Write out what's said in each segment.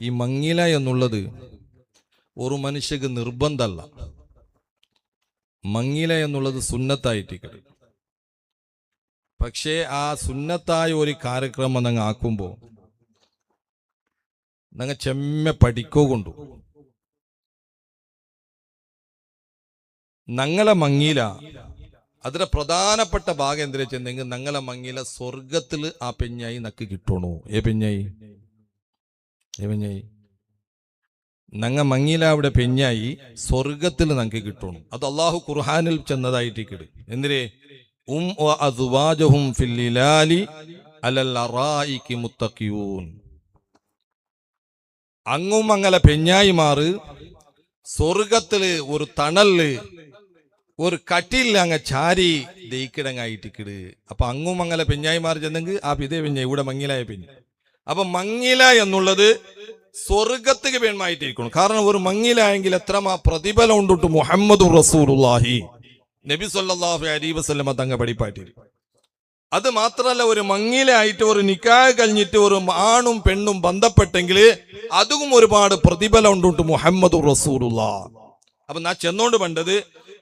ഈ മങ്ങില എന്നുള്ളത് ഒരു മനുഷ്യക്ക് നിർബന്ധമല്ല. മങ്ങില എന്നുള്ളത് സുന്നത്തായിട്ട്. പക്ഷേ ആ സുന്നത്തായ ഒരു കാര്യക്രമം നിങ്ങൾ ആക്കുമ്പോൾ നിങ്ങൾ ചെമ്മ പഠിക്കോ കൊണ്ടു ഞങ്ങളെ മങ്ങില അതിന്റെ പ്രധാനപ്പെട്ട ഭാഗം എന്തിനാ ചെന്നെങ്കിൽ ഞങ്ങളെ മങ്ങില സ്വർഗത്തിൽ ആ പെഞ്ഞായി നക്ക് കിട്ടണോ. പെഞ്ഞായി ഞങ്ങ മങ്ങില അവിടെ പെഞ്ഞായി സ്വർഗത്തിൽ നക്ക് കിട്ടണു. അത് അള്ളാഹു ഖുർആനിൽ ചെന്നതായിട്ട് കിട്. എന്തിരേ അസ്വാജുഹും ഫിൽ ലിലാലി അലൽ അറായികി മുത്തഖിയൂൻ. അങ്ങും മങ്ങല പെഞ്ഞായിമാറ് സ്വർഗത്തില് ഒരു തണല് ഒരു കട്ടിൽ അങ്ങ് ചാരി ദയിക്കിടങ്ങായിട്ടിക്കിട്. അപ്പൊ അങ്ങും മങ്ങല പെഞ്ഞായിമാർ ചെന്നെങ്കിൽ ആ പിതേ പെഞ്ഞ ഇവിടെ മങ്ങിലായ പെഞ്ഞ. അപ്പൊ മങ്ങില എന്നുള്ളത് സ്വർഗത്തിക്ക് വേണമായിട്ടിരിക്കണം. കാരണം ഒരു മങ്ങിലായെങ്കിൽ എത്രമാ പ്രതിഫലം ഉണ്ടിട്ട് മുഹമ്മദ് റസൂലുള്ളാഹി നബി സല്ലല്ലാഹു അലൈഹി വസല്ലമ തങ്ങ പഠിപ്പായിട്ടിരിക്കും. അത് മാത്രല്ല, ഒരു മങ്ങിലായിട്ട് ഒരു നിക്കാഹ് കഴിഞ്ഞിട്ട് ഒരു ആണും പെണ്ണും ബന്ധപ്പെട്ടെങ്കിൽ അതും ഒരുപാട് പ്രതിഫലം ഉണ്ടിട്ട് മുഹമ്മദ് റസൂലുള്ളാഹ്. അപ്പൊ ഞാൻ ചെന്നോണ്ട് പണ്ടത്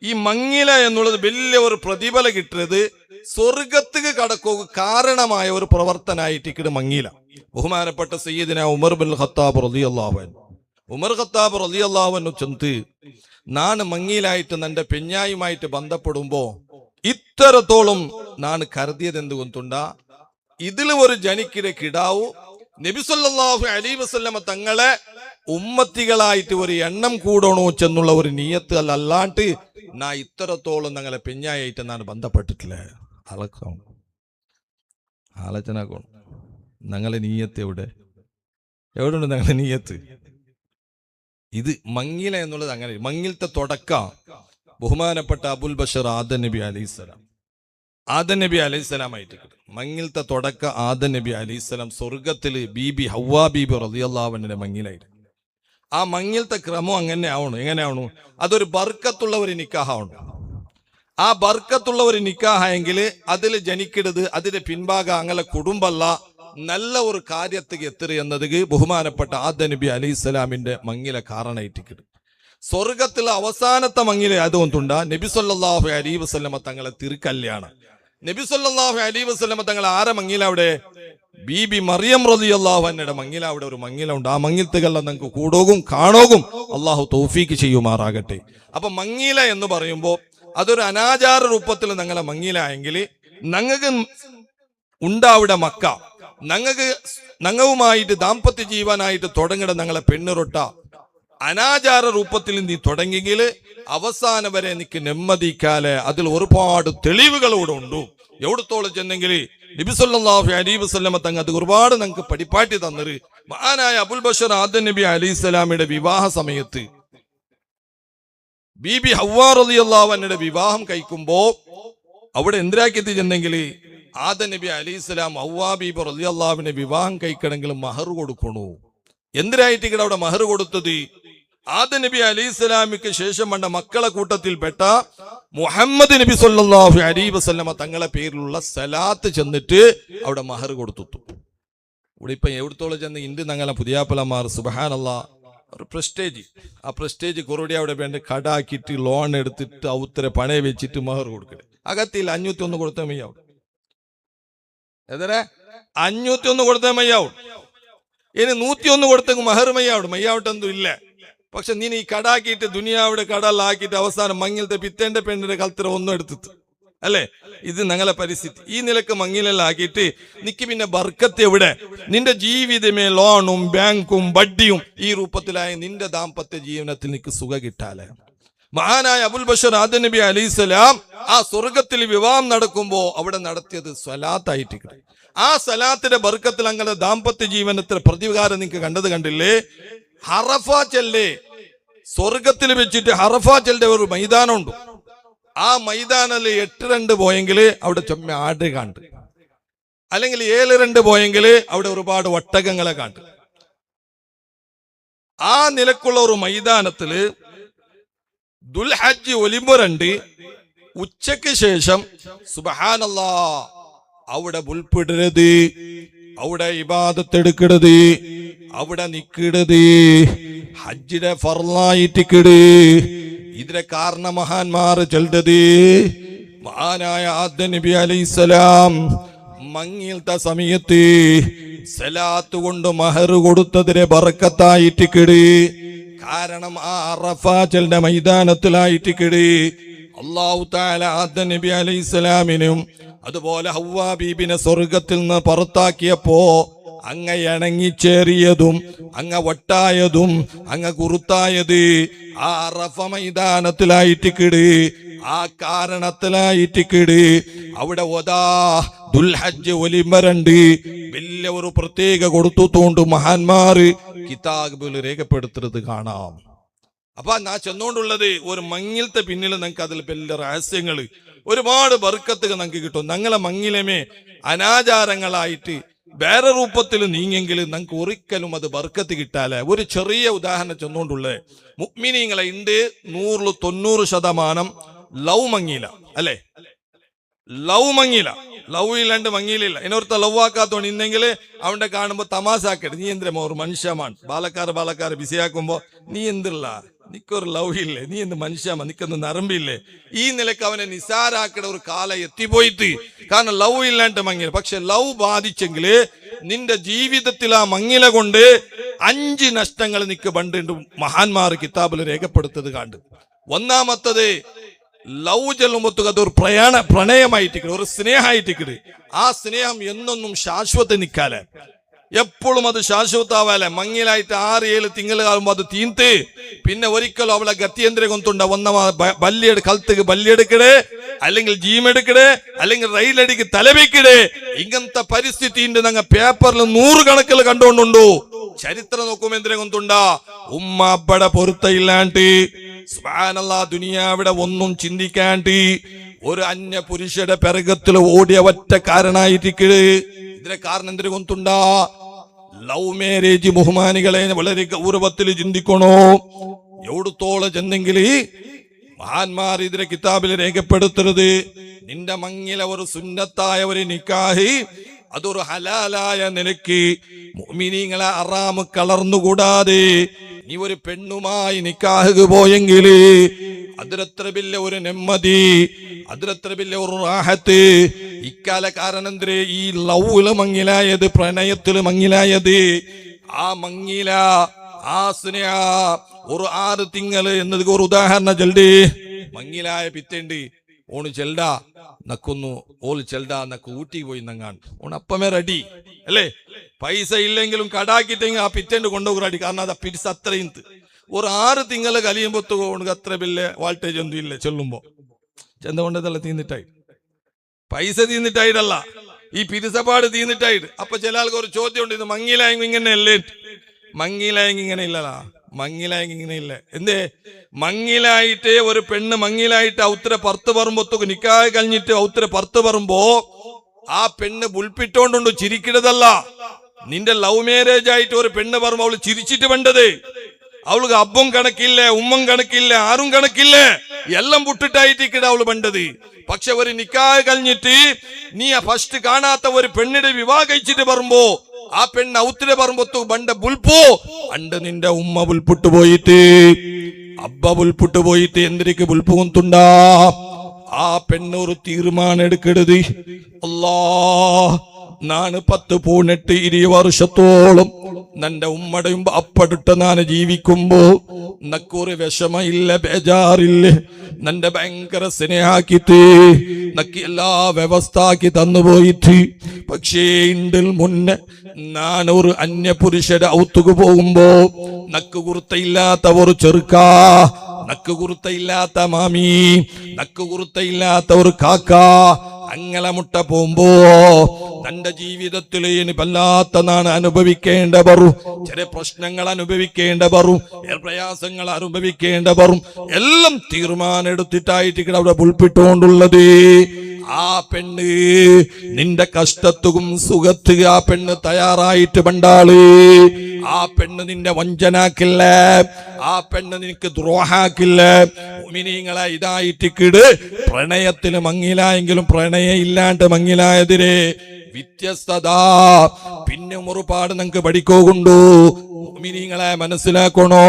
ഈ മങ്ങില എന്നുള്ളത് വലിയ ഒരു പ്രതിഫലം കിട്ടുന്നത് സ്വർഗത്തിക്ക് കടക്കോ കാരണമായ ഒരു പ്രവർത്തനായിട്ട് മങ്ങില. ബഹുമാനപ്പെട്ട സയ്യിദുനാ ഉമർ ബിൻ ഖത്താബ് റളിയല്ലാഹു അൻഹു, ഉമർ ഖത്താബ് റളിയല്ലാഹു അൻഹു ചെന്ന് നാണ് മങ്ങിലായിട്ട് നന്റെ പെഞ്ഞായുമായിട്ട് ബന്ധപ്പെടുമ്പോ ഇത്തരത്തോളം നാണ് കരുതിയത് എന്തുകൊണ്ടുണ്ടാ, ഇതിൽ ഒരു ജനിക്കിടെ കിടാവു നബി സല്ലല്ലാഹു അലൈഹി വസല്ലമ തങ്ങളെ ഉമ്മത്തികളായിട്ട് ഒരു എണ്ണം കൂടണോ ചെന്നുള്ള ഒരു നിയത്ത് അല്ലാണ്ട് നാ ഇത്തരത്തോളം ഞങ്ങളെ പെഞ്ഞായിട്ട് നാണ് ബന്ധപ്പെട്ടിട്ടില്ല. ആലോചന ഞങ്ങളെ നീയത്ത് എവിടെയുണ്ട് ഞങ്ങളെ നീയത്ത്? ഇത് മങ്ങില എന്നുള്ളത് അങ്ങനെ. മങ്ങിലത്തെ തുടക്ക ബഹുമാനപ്പെട്ട അബുൽ ബഷർ ആദം നബി അലൈഹിസ്സലാം ആയിട്ട് മങ്ങിലത്തെ തുടക്ക ആദം നബി അലൈഹിസ്സലാം സ്വർഗത്തില് ബീബി ഹവ്വാ ബീബി റളിയല്ലാഹു അൻഹയുടെ മങ്ങിലായിട്ട്. ആ മങ്ങിലത്തെ ക്രമം എങ്ങനെയാവണു? അതൊരു ബർക്കത്തുള്ള ഒരു നിക്കാഹാവണം. ആ ബർക്കത്തുള്ള ഒരു നിക്കാഹായെങ്കിൽ അതിൽ ജനിക്കിടത് അതിന്റെ പിൻഭാഗം അങ്ങനെ കുടുംബല്ല നല്ല ഒരു കാര്യത്തേക്ക് എത്തുക എന്നത് ബഹുമാനപ്പെട്ട ആദം നബി അലൈഹിസ്സലാമിന്റെ മങ്ങില കാരണമായിട്ടിക്കിട്. സ്വർഗത്തിലെ അവസാനത്തെ മങ്ങില ആയതുകൊണ്ടുണ്ട നബി സല്ലല്ലാഹു അലൈഹി വസല്ലമ തങ്ങളെ തിരുക്കല്യാണം. നബി സല്ലല്ലാഹു അലൈഹി വസല്ലമ തങ്ങൾ ആരെ മങ്ങില അവിടെ? ബീബി മറിയം റളിയല്ലാഹു അൻഹയുടെ മങ്ങില അവിടെ ഒരു മങ്ങില ഉണ്ട്. ആ മങ്ങിലത്തുകളെ നിങ്ങൾക്ക് കൂടോകും കാണോകും അള്ളാഹു തൗഫീക്ക് ചെയ്യുമാറാകട്ടെ. അപ്പൊ മങ്ങില എന്ന് പറയുമ്പോ അതൊരു അനാചാര രൂപത്തിൽ ഞങ്ങളെ മങ്ങിലായെങ്കിൽ ഞങ്ങൾക്ക് ഉണ്ടാവിടെ മക്ക ഞങ്ങളുമായിട്ട് ദാമ്പത്യ ജീവനായിട്ട് തുടങ്ങിട ഞങ്ങളെ പെണ്ണുറൊട്ട അനാചാര രൂപത്തിൽ നീ തുടങ്ങിയെങ്കിൽ അവസാനം വരെ എനിക്ക് നെമ്മതിക്കാലെ അതിൽ ഒരുപാട് തെളിവുകളോടെ ഉണ്ട്. എവിടത്തോളം ചെന്നെങ്കിൽ നബി സല്ലല്ലാഹു അലൈഹി വസല്ലമ തങ്ങൾ അത് ഒരുപാട് ഞങ്ങൾക്ക് പഠിപ്പാട്ടി തന്നത്. മഹാനായ അബുൽ ബഷർ ആദം നബി അലൈഹിസ്സലാമിയുടെ വിവാഹ സമയത്ത് ബീബി ഹവ്വാ റളിയല്ലാഹു അൻഹയുടെ വിവാഹം കഴിക്കുമ്പോ അവിടെ എന്തിനാക്കി ചെന്നെങ്കിൽ ആദം നബി അലൈഹിസ്സലാം ഹവ്വാ ബീബി റളിയല്ലാഹുവിനെ വിവാഹം കഴിക്കണമെങ്കിൽ മഹർ കൊടുക്കണു. എന്തിനായിട്ട് അവിടെ മഹർ കൊടുത്തത്? ആദം നബി അലൈഹിസ്സലാമിക്ക് ശേഷം വന്ന മക്കളെ കൂട്ടത്തിൽപ്പെട്ട മുഹമ്മദ് നബി സല്ലല്ലാഹു അലൈഹി വസല്ലമ തങ്ങളെ പേരിലുള്ള സലാത്ത് ചെന്നിട്ട് അവിടെ മഹർ കൊടുത്തു. ഇവിടെ ഇപ്പൊ എവിടത്തോളം ചെന്ന് ഇന്ത്യ ഞങ്ങളെ പുതിയാപ്പലമാർ സുബ്ഹാനല്ലാഹ് ഒരു പ്രസ്റ്റേജ്, ആ പ്രസ്റ്റേജ് കുറടി അവിടെ വേണ്ട കടാക്കിയിട്ട് ലോൺ എടുത്തിട്ട് ഔത്തര പണയ വെച്ചിട്ട് മഹർ കൊടുക്കല്. അകത്തിൽ 501 കൊടുത്താൽ മയ്യാവും. എതരെ 501 കൊടുത്താൽ മയ്യാവും. ഇനി 101 കൊടുത്തെങ്കിൽ മഹർ മയ്യാവട്ടെന്തും ഇല്ല. പക്ഷെ നീ ഈ കടാക്കിയിട്ട് ദുനിയാവിടെ കടലാക്കിയിട്ട് അവസാനം മങ്ങിലത്തെ പിത്തേന്റെ പെണ്ണിന്റെ കൽത്തര ഒന്നും എടുത്തിട്ട് അല്ലേ? ഇത് ഞങ്ങളെ പരിസ്ഥിതി. ഈ നിലക്ക് മങ്ങിലെല്ലാം ആക്കിയിട്ട് നിക്ക് പിന്നെ ബർക്കത്ത് എവിടെ? നിന്റെ ജീവിതമേ ലോണും ബാങ്കും വട്ടിയും ഈ രൂപത്തിലായ നിന്റെ ദാമ്പത്യ ജീവനത്തിൽ നിനക്ക് സുഖ കിട്ടാലെ. മഹാനായ അബുൽ ബഷർ ആദം നബി അലൈഹിസ്സലാം ആ സ്വർഗത്തിൽ വിവാഹം നടക്കുമ്പോ അവിടെ നടത്തിയത് സ്വലാത്തായിട്ട്. ആ സ്വലാത്തിന്റെ ബർക്കത്തിൽ അങ്ങനെ ദാമ്പത്യ ജീവനത്തിന് പ്രതികാരം നിങ്ങൾക്ക് കണ്ടില്ലേ? ഹറഫ ചെല്ലേ സ്വർഗത്തിൽ വെച്ചിട്ട് ഹറഫ ചെല്ലിന്റെ ഒരു മൈതാനമുണ്ട്. ആ മൈതാനില് 8-2 പോയെങ്കിൽ അവിടെ ചൊമ്മ ആട് കാണ്ട്, അല്ലെങ്കിൽ 7-2 പോയെങ്കിൽ അവിടെ ഒരുപാട് ഒട്ടകങ്ങളെ കാണ്ട്. ആ നിലക്കുള്ള ഒരു മൈതാനത്തില് ദുൽഹജ്ജ് ഒലിമ്പ് 2 ഉച്ചയ്ക്ക് ശേഷം സുബ്ഹാനല്ലാഹ് അവിടെ മുൾപ്പിടരുത്, അവിടെ ഇബാദത്തെടുക്കരുത്, അവിടെ നിക്കരുത്, ഹജ്ജിടെ ഫർളായിട്ടിക്കട്. ഇതിന്റെ കാരണം മഹാന്മാർ ചൊല്ലത്, മഹാനായ ആദം നബി അലൈഹിസ്സലാം മങ്ങിലത്തെ സമയത്ത് സലാത്ത് കൊണ്ട് മഹർ കൊടുത്തതിനെ ബറക്കത്തായിട്ടിക്കട്. കാരണം ആ അറഫാന്റെ മൈതാനത്തിലായിട്ടിക്കട് അല്ലാഹു തആല ആദം നബി അലൈഹിസ്സലാമിനും അതുപോലെ ഹവ്വാ ബീബിനെ സ്വർഗത്തിൽ നിന്ന് പുറത്താക്കിയപ്പോ അങ്ങ ഇണങ്ങിച്ചേറിയതും അങ്ങ വട്ടായതും അങ്ങ കുറുത്തായത് ആ അറഫ മൈതാനത്തിലായിട്ടിക്കട്. ആ കാരണത്തിലായിട്ടിക്കട് അവിടെ ഒതാ ദുൽഹജ്ജ് ഒലിമരണ്ട് വലിയ ഒരു പ്രത്യേക കൊടുത്തുകൊണ്ട് മഹാന്മാര് കിതാബിൽ രേഖപ്പെടുത്തുന്നത് കാണാം. അപ്പൊ ഞാൻ ചെന്നുകൊണ്ടുള്ളത് ഒരു മങ്ങിലത്തെ പിന്നിൽ നിങ്ങൾക്ക് അതിൽ വലിയ രഹസ്യങ്ങള് ഒരുപാട് ബർക്കത്തുകൾ നമുക്ക് കിട്ടും. ഞങ്ങളെ മങ്ങിലമേ അനാചാരങ്ങളായിട്ട് വേറെ രൂപത്തിൽ നീങ്ങെങ്കിൽ നമുക്ക് ഒരിക്കലും അത് ബർക്കത്ത് കിട്ടാലെ. ഒരു ചെറിയ ഉദാഹരണം ചെന്നുകൊണ്ടുള്ളത്, മുഅ്മിനീങ്ങളെ ഉണ്ട് 100-90% ലവ് മങ്ങില അല്ലെ, ലവ് മങ്ങില, ലവ് ഇല്ലാണ്ട് മങ്ങിയിലില്ല. ഇനോർത്ത ലവ് ആക്കാത്തോണ്ട് ഇന്നെങ്കിൽ അവന്റെ കാണുമ്പോ തമാശാക്കട്ടെ, നീ എന്തിനാ ഒരു മനുഷ്യമാണ്, ബാലക്കാർ ബിസിയാക്കുമ്പോ നീ എന്തില്ല, നിക്കൊരു ലവ് ഇല്ലേ, നീ എന്ത് മനുഷ്യമാ, നിക്കൊന്ന് നരമ്പില്ലേ, ഈ നിലക്ക് അവനെ നിസാരാക്കട ഒരു കാലം എത്തിപ്പോയിട്ട്. കാരണം ലവ് ഇല്ലാണ്ട് മങ്ങില. പക്ഷെ ലവ് ബാധിച്ചെങ്കില് നിന്റെ ജീവിതത്തിൽ ആ മങ്ങില കൊണ്ട് 5 നഷ്ടങ്ങൾ നിക്ക് പണ്ടുണ്ട് മഹാന്മാർ കിതാബിൽ രേഖപ്പെടുത്തത് കണ്ട്. ഒന്നാമത്തത് ലവ് ചെല്ലുമ്പോ അതൊരു പ്രണയമായിട്ടിക്കട്, ഒരു സ്നേഹമായിട്ടിക്കട്. ആ സ്നേഹം എന്നൊന്നും ശാശ്വത നിക്കാലെ, എപ്പോഴും അത് ശാശ്വതാവാലെ. മങ്ങിലായിട്ട് 6-7 തിങ്കളാകുമ്പോ അത് തീന്ത് പിന്നെ ഒരിക്കലും അവളെ ഗത്യന്തര കൊണ്ടുണ്ട ഒന്ന കൽത്തുക്ക് ബല്യെടുക്കടേ, അല്ലെങ്കിൽ ജീമെടുക്കടേ, അല്ലെങ്കിൽ റെയിലടിക്ക് തലവെക്കടേ. ഇങ്ങനത്തെ പരിസ്ഥിതി ഞങ്ങൾ പേപ്പറിൽ 100 കണക്കിൽ കണ്ടുകൊണ്ടുണ്ടോ. ചരിത്രം നോക്കുമ്പോ എന്തിനെ കൊണ്ടുണ്ടാ ഉമ്മ അപ്പടെ പൊരുത്തയില്ലാണ്ട് സുബ്ഹാനല്ലാഹ് ദുനിയാവിടെ ഒന്നും ചിന്തിക്കാണ്ട് ഒരു അന്യ പുരുഷയുടെ പിറകത്തിൽ ഓടിയ ഒറ്റ കാരണായിട്ടിക്കട്. ഇതിന്റെ കാരണം എന്തിനു കൊണ്ടുണ്ടാ ലവ് മാരേജ്. ബഹുമാനികളെ വളരെ ഗൗരവത്തിൽ ചിന്തിക്കണോ. എവിടത്തോളം ചെന്നെങ്കിൽ മഹാന്മാർ ഇതിലെ കിതാബിൽ രേഖപ്പെടുത്തരുത്. നിന്റെ മങ്ങില ഒരു സുന്നത്തായ ഒരു നിക്കാഹ് അതൊരു ഹലാലായ നിലയ്ക്ക് മുഅ്മിനീങ്ങളെ ഹറാമ് കളർന്നുകൂടാതെ നീ ഒരു പെണ്ണുമായി നിക്കാഹ് പോയെങ്കിൽ അതിരത്ര വലിയ ഒരു നെമ്മതി, അതിരത്ര വലിയ ഒരു റാഹത്ത്. ഇക്കാല കാരണന്തരെ ഈ ലൗല് മങ്ങിലായത്, പ്രണയത്തില് മങ്ങിലായത്. ആ മങ്ങില, ആ സ്നേഹ ഒരു 6 തിങ്കള് എന്നത് ഒരു ഉദാഹരണം ചെല്ലി. മങ്ങിലായ പിത്തേണ്ടി ഓണ് ചെൽഡാ നക്കൊന്നു ഓൾ ചെൽഡാ നക്ക് ഊട്ടി പോയി നങ്ങാണ്ട് ഓൺ അപ്പമേ റെഡി അല്ലേ. പൈസ ഇല്ലെങ്കിലും കടാക്കിട്ടെങ്കിൽ ആ പിറ്റേണ്ട് കൊണ്ടുപോകും റെഡി. കാരണം അത് പിടിച്ച് അത്രയും ഒരു 6 തിങ്കള് കലിയുമ്പോ ഓണക്ക് അത്ര വലിയ വാൾട്ടേജ് ഒന്നും ഇല്ല. ചെല്ലുമ്പോ ചെന്ത കൊണ്ടതല്ല തീന്നിട്ടായി, പൈസ തീന്നിട്ടായിട്ടല്ല, ഈ പിരിസപ്പാട് തീന്നിട്ടായിട്ട്. അപ്പൊ ചില ആൾക്ക് ഒരു ചോദ്യം ഉണ്ട്, ഇത് മങ്ങിലായെങ്കിൽ ഇങ്ങനെ അല്ലേ? മങ്ങിലായെങ്കിൽ ഇങ്ങനെ ഇല്ലലാ, മങ്ങിലായെങ്കിൽ ഇങ്ങനെ ഇല്ല. എന്തേ മങ്ങിലായിട്ട് ഒരു പെണ്ണ് മങ്ങിലായിട്ട് ഔത്തര പുറത്ത് പറയുമ്പോ നിക്കാഹ് കഴിഞ്ഞിട്ട് ഔത്തര പുറത്ത് പറയുമ്പോ ആ പെണ്ണ് ബുൾപ്പിട്ടോണ്ടുണ്ട്, ചിരിക്കരുതല്ല. നിന്റെ ലവ് മാരേജ് ആയിട്ട് ഒരു പെണ്ണ് പറയുമ്പോ അവള് ചിരിച്ചിട്ട് വേണ്ടത്. അവൾക്ക് അബ്ബും കണക്കില്ല, ഉമ്മം കണക്കില്ല, ആരും കണക്കില്ല, എല്ലാം പുട്ടിട്ടായിട്ടിക്കട അവള് വേണ്ടത്. പക്ഷെ ഒരു നിക്കാഹ് കഴിഞ്ഞിട്ട് നീ ഫസ്റ്റ് കാണാത്ത ഒരു പെണ്ണിന്റെ വിവാഹം കഴിച്ചിട്ട് പറയുമ്പോ ആ പെണ്ണ് ഔത്തിരെ പറയുമ്പോ ബണ്ട ബുൽപ്പോ അണ്ട് നിന്റെ ഉമ്മ ബുൽപ്പിട്ട് പോയിട്ട് അബ്ബ ബുൽപ്പിട്ട് പോയിട്ട് എന്തിനേക്ക് ബുൽപ്പ് കൊണ്ടുണ്ടാ. ആ പെണ്ണ് ഒരു തീരുമാനം എടുക്കരുത്. അല്ലാ നാണ് 10-18-20 വർഷത്തോളം നന്റെ ഉമ്മടയും അപ്പടിട്ട് ഞാൻ ജീവിക്കുമ്പോ നക്കൊരു വിഷമയില്ല, ബേജാറില്ല. നന്റെ ഭയങ്കര സ്നേഹാക്കിട്ട് നക്ക് എല്ലാ വ്യവസ്ഥ ആക്കി തന്നുപോയിട്ട്. പക്ഷേ ഇണ്ടിൽ മുന്നേ ഞാൻ ഒരു അന്യ പുരുഷന്റെ ഔത്തുക്ക് പോകുമ്പോ നക്ക് കുർത്തയില്ലാത്ത ഒരു ചെറുക്കാ, നക്ക് കുർത്തയില്ലാത്ത മാമി, നക്ക് കുർത്തയില്ലാത്ത ഒരു കാക്ക അങ്ങനെ മുട്ട പോകുമ്പോ തന്റെ ജീവിതത്തിൽ ഇനി വല്ലാത്ത നാണ് അനുഭവിക്കേണ്ട വരും. ചില പ്രശ്നങ്ങൾ അനുഭവിക്കേണ്ട വരും, പ്രയാസങ്ങൾ അനുഭവിക്കേണ്ട വരും. എല്ലാം തീരുമാനം എടുത്തിട്ടായിട്ട് അവിടെ പുൽപ്പിട്ടുകൊണ്ടുള്ളത്. ആ പെണ്ണ് നിന്റെ കഷ്ടത്തും സുഖത്ത് ആ പെണ്ണ് തയ്യാറായിട്ട് പണ്ടാള്. ആ പെണ്ണ് നിന്റെ വഞ്ചനാക്കില്ല, ആ പെണ്ണ് നിനക്ക് ദ്രോഹാക്കില്ല. മുഅ്മിനീങ്ങളെ ഇതായിട്ടിക്കിട് പ്രണയത്തിന് മങ്ങിലായെങ്കിലും പ്രണയം ഇല്ലാണ്ട് മങ്ങിലായതിരെ വ്യത്യസ്തത പിന്നെ ഒരുപാട് നിങ്ങൾക്ക് പഠിക്കോകൊണ്ടു. മുഅ്മിനീങ്ങളെ മനസ്സിലാക്കണോ,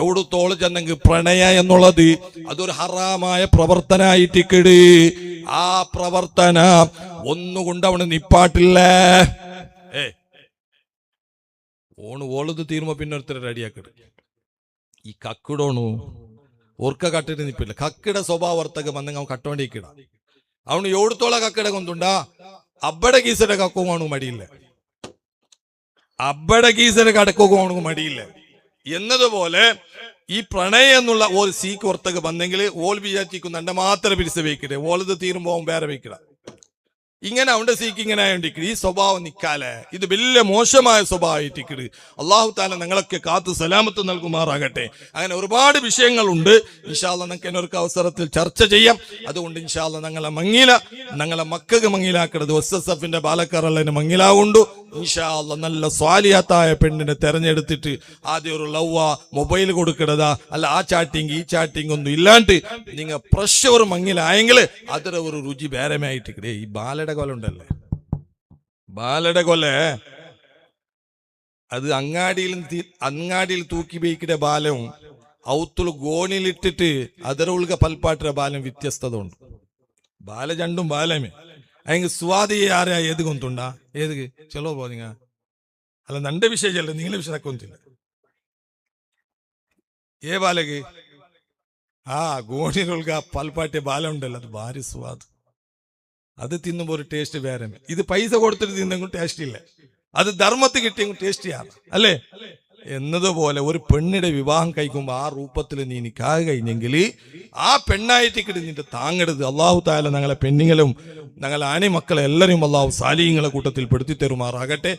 എവിടുത്തോളം ചെന്നെങ്കിൽ പ്രണയ എന്നുള്ളത് അതൊരു ഹറാമായ പ്രവർത്തനായിട്ടിക്കട്. ആ പ്രവർത്തന ഒന്നുകൊണ്ട് അവന് നിപ്പാട്ടില്ല. ഓളത് തീരുമ്പോ പിന്നെ ഒരുത്തര റെഡിയാക്കിട്. ഈ കക്കിടോണു ഓർക്ക കട്ടിട്ട് നിപ്പില്ല. കക്കിട സ്വഭാവർത്തക വന്നെങ്കിൽ അവൻ കട്ടോണ്ടിക്കിട. അവന് എവിടുത്തോളം കക്കിട കൊണ്ടുണ്ടാ അബ്ബടെ കീസയുടെ കക്കോണു മടിയില്ല, അബ്ബടെ കീസയുടെ കടക്കോണു മടിയില്ല എന്നതുപോലെ ഈ പ്രണയം എന്നുള്ള ഒരു സീക്ക് പുറത്തേക്ക് വന്നെങ്കിൽ ഓൾ വിചാരിച്ചിരിക്കുന്ന എന്റെ മാത്രം പിരിച്ച് വെക്കട്ടെ, ഓളത് തീരുമ്പോ വേറെ വെക്കട. ഇങ്ങനെ അവന്റെ സീക്ക് ഇങ്ങനെ ആയോണ്ടിക്കട്. ഈ സ്വഭാവം നിക്കാലെ ഇത് വലിയ മോശമായ സ്വഭാവമായിട്ടിക്കട്. അള്ളാഹു താല ഞങ്ങളൊക്കെ കാത്ത് സലാമത്ത് നൽകുമാറാകട്ടെ. അങ്ങനെ ഒരുപാട് വിഷയങ്ങളുണ്ട്. ഇൻഷാ അല്ലാഹ് നമുക്ക് എന്നൊരു അവസരത്തിൽ ചർച്ച ചെയ്യാം. അതുകൊണ്ട് ഇൻഷാ അല്ലാഹ് ഞങ്ങളെ മക്കൾക്ക് മങ്ങിലാക്കരുത്. SSFന്റെ ബാലക്കാരല്ലതിന് മങ്ങിലാവുണ്ടു. ഇൻഷാ അല്ലാഹ് നല്ല സ്വാലിയാത്തായ പെണ്ണിനെ തെരഞ്ഞെടുത്തിട്ട് ആദ്യം ഒരു ലവ്വ മൊബൈൽ കൊടുക്കണതാ, അല്ല ആ ചാറ്റിങ് ഈ ചാറ്റിങ് ഒന്നും ഇല്ലാണ്ട് നിങ്ങൾ പ്രഷർ മങ്ങിലായെങ്കിൽ അതിന് ഒരു രുചി വേറെയായിട്ടിക്കടേ. ഈ ബാലയുടെ കൊല ഉണ്ടല്ലേ, ബാലയുടെ കൊല അത് അങ്ങാടിയിൽ തൂക്കി ബൈക്കിടെ ബാലവും ഔത്തുള് ഗോണിലിട്ടിട്ട് ಅದರ ಒಳಗೆ ಪಲ್ಪಾಟ್ರ ಬಾಲಂ ವ್ಯತ್ಯಸ್ತದ ಉಂಟು. ಬಾಲ ಜಂಡುಂ ಬಾಲಮೇ ಹಂಗೆ ಸ್ವಾದಿ ಯಾರ ಏದು ಗೊಂತುಂಡ ಏದಿಗೆ ಚಲೋ ಬೋದಿಂಗ ಅಲ್ಲ ನಂಡೆ ವಿಷಯ ಚಲ್ಲ ನಿಂಗಲ ವಿಷಯ ತಕ್ಕೊಂತಿಲ್ಲ ಏ ಬಾಲೆಗೆ ആ ഗോണിലുള്ള പൽപ്പാട്ടിയ ബാലം ഉണ്ടല്ലോ അത് ഭാരി സ്വാദ്. അത് തിന്നുമ്പോ ഒരു ടേസ്റ്റ് വേറെ. ഇത് പൈസ കൊടുത്തിട്ട് തിന്നെങ്കിൽ ടേസ്റ്റ് ഇല്ല, അത് ധർമ്മത്തിൽ കിട്ടിയെങ്കിൽ ടേസ്റ്റ് ചെയ്യാറ് അല്ലേ എന്നതുപോലെ ഒരു പെണ്ണിടെ വിവാഹം കഴിക്കുമ്പോ ആ രൂപത്തിൽ നീ നിക്കാഹ് കഴിഞ്ഞെങ്കിൽ ആ പെണ്ണായിട്ട് കിടന്നിട്ട് താങ്ങരുത്. അള്ളാഹു താല ഞങ്ങളെ പെണ്ണുങ്ങളും ഞങ്ങളെ ആനി മക്കളെ എല്ലാവരും അള്ളാഹു സാലിഹ്യങ്ങളെ കൂട്ടത്തിൽ പെടുത്തി തരുമാറാകട്ടെ.